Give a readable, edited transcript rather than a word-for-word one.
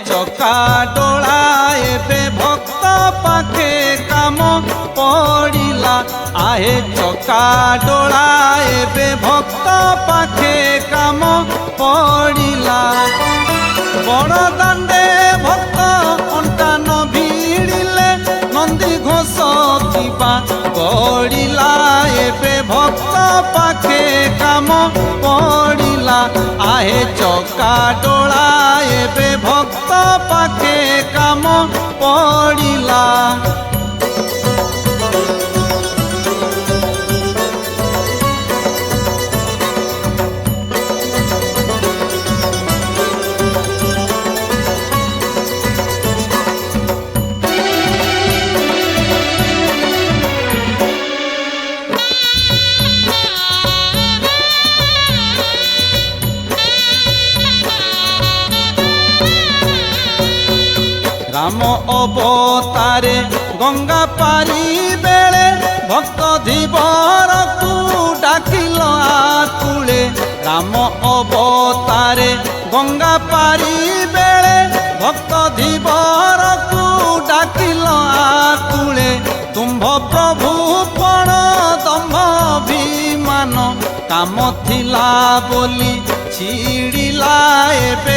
चका डोला एबे भक्त पाखे काम पड़िला आहे चका डोला एबे भक्त पाखे काम पड़िला बड़ दांडे भक्त अंटा न भिड़िले नंदी घोष थिबा गड़िला एबे भक्त पाखे काम पड़िला आहे चका डोला एबे भक्त पाखे काम पड़िला राम अवतारे गंगा पारी बेले भक्त धीवर को डाकिल आकुले राम अवतारे गंगा पारी बेले भक्त धीवर को डाकिल आकुले तुम्भ प्रभु पण दम्भ अभिमान काम थिला बोली छिड़िला एबे